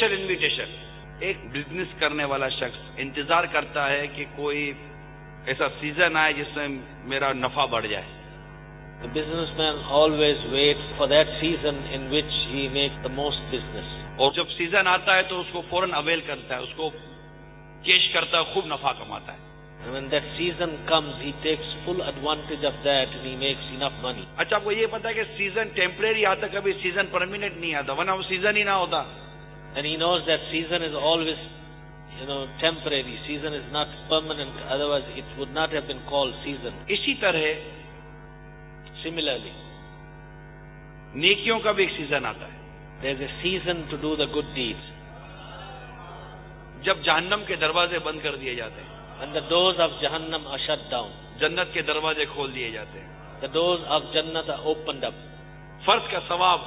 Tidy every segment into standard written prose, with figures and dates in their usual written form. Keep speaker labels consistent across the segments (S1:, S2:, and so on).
S1: Special invitation. ایک business کرنے والا شخص انتظار کرتا ہے کہ کوئی ایسا سیزن آئے جس میں میرا نفع بڑھ جائے.
S2: The businessman always waits for that season in which he makes the most business.
S1: اور جب سیزن آتا ہے تو اس کو فوراً اویل کرتا ہے, اس کو کیش کرتا ہے, خوب نفع کماتا ہے.
S2: And when that season comes, he takes full advantage of that and he makes enough money.
S1: اچھا, آپ کو یہ پتا ہے کہ سیزن ٹیمپریری آتا, کبھی سیزن پرماننٹ نہیں آتا, ورنہ وہ سیزن ہی نہ ہوتا.
S2: And he knows that season is always, temporary. Season is not permanent. Otherwise, it would not have been called season.
S1: اسی طرح
S2: Similarly,
S1: نیکیوں کا بھی ایک سیزن آتا ہے.
S2: there is a season to do the good deeds.
S1: جب جہنم کے دروازے بند کر دیے جاتے ہیں,
S2: When the doors of Jahannam are shut down,
S1: جنت کے دروازے کھول دیے جاتے ہیں,
S2: the doors of Jannat are opened up.
S1: فرض کا ثواب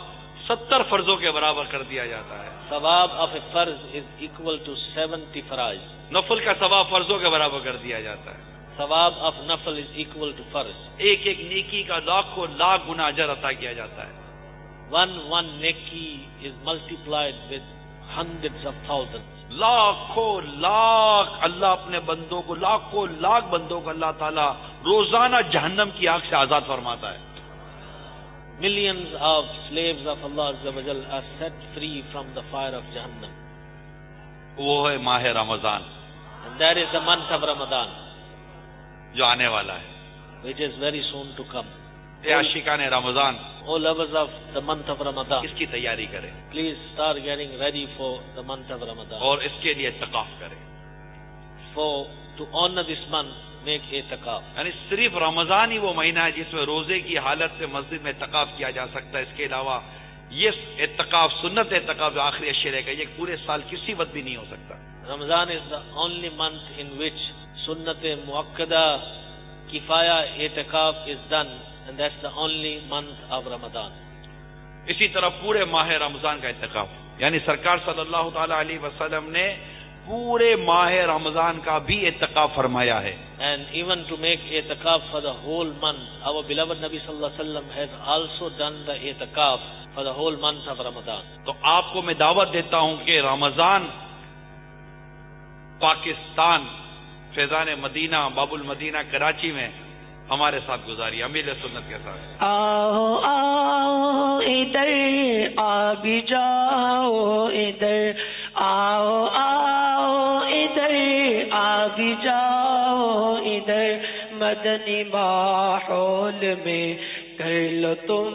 S1: 70 فرضوں کے برابر کر دیا جاتا ہے.
S2: Sawab of a farz is equal to 70 faraj.
S1: نفل کا ثواب فرضوں کے برابر کر دیا جاتا ہے.
S2: Sawab of nafal is equal to farz.
S1: ایک ایک نیکی کا لاکھوں لاکھ گنا اجر عطا کیا جاتا ہے.
S2: One neki is multiplied with hundreds of thousands.
S1: لاکھوں لاکھ اللہ اپنے بندوں کو, لاکھوں لاکھ بندوں کو اللہ تعالیٰ روزانہ جہنم کی آگ سے آزاد فرماتا ہے.
S2: Millions of slaves of Allah Azza wa Jal are set free from the fire of Jahannam.
S1: وہ ہے ماہ رمضان,
S2: And that is the month of Ramadan,
S1: جو آنے والا ہے.
S2: which is very soon to come.
S1: اے عاشقان رمضان,
S2: O lovers of the month of Ramadan,
S1: اس کی تیاری کریں
S2: please start getting ready for the month of Ramadan.
S1: اور اس کے لیے اعتکاف کریں.
S2: To honor this month, make اعتکاف.
S1: یعنی صرف رمضان ہی وہ مہینہ ہے جس میں روزے کی حالت سے مسجد میں اعتکاف کیا جا سکتا ہے. اس کے علاوہ یہ اعتکاف, سنت اعتکاف جو آخری اشرے کا, یہ پورے سال کسی وقت بھی نہیں ہو سکتا.
S2: Ramadan is the only month in which sunnat muakkada kifaya اعتکاف is done, and that's the only month of Ramadan.
S1: اسی طرح پورے ماہ رمضان کا اعتکاف, یعنی سرکار صلی اللہ تعالی علیہ وسلم نے پورے ماہ رمضان کا بھی اعتکاف فرمایا ہے.
S2: And even to make اعتکاف for the whole month, our beloved Nabi sallallahu alaihi wasallam has also done the اعتکاف for the whole month of Ramadan.
S1: تو آپ کو میں دعوت دیتا ہوں کہ رمضان پاکستان, فیضان مدینہ, باب المدینہ کراچی میں ہمارے ساتھ گزاری, امیر سنت کے ساتھ.
S3: آؤ آؤ ادھر آ بھی جاؤ, ادھر آؤ آؤ ادھر آ بھی جاؤ, ادھر مدنی ماحول میں کر لو تم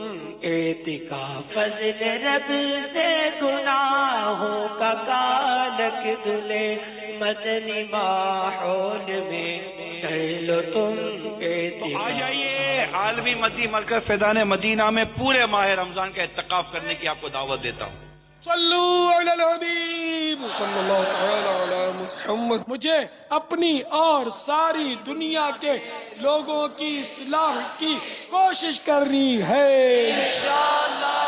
S3: اعتکاف. فضل رب سے گناہوں کا کالک دھلے, مدنی ماحول میں کر لو تم اعتکاف.
S1: آ جائیے, عالمی مدی مرکز فیضان مدینہ میں پورے ماہ رمضان کا اعتکاف کرنے کی آپ کو دعوت دیتا ہوں.
S4: صلو علی الحبیب صلی اللہ تعالی علی محمد. مجھے اپنی اور ساری دنیا کے لوگوں کی اصلاح کی کوشش کرنی ہے انشاءاللہ.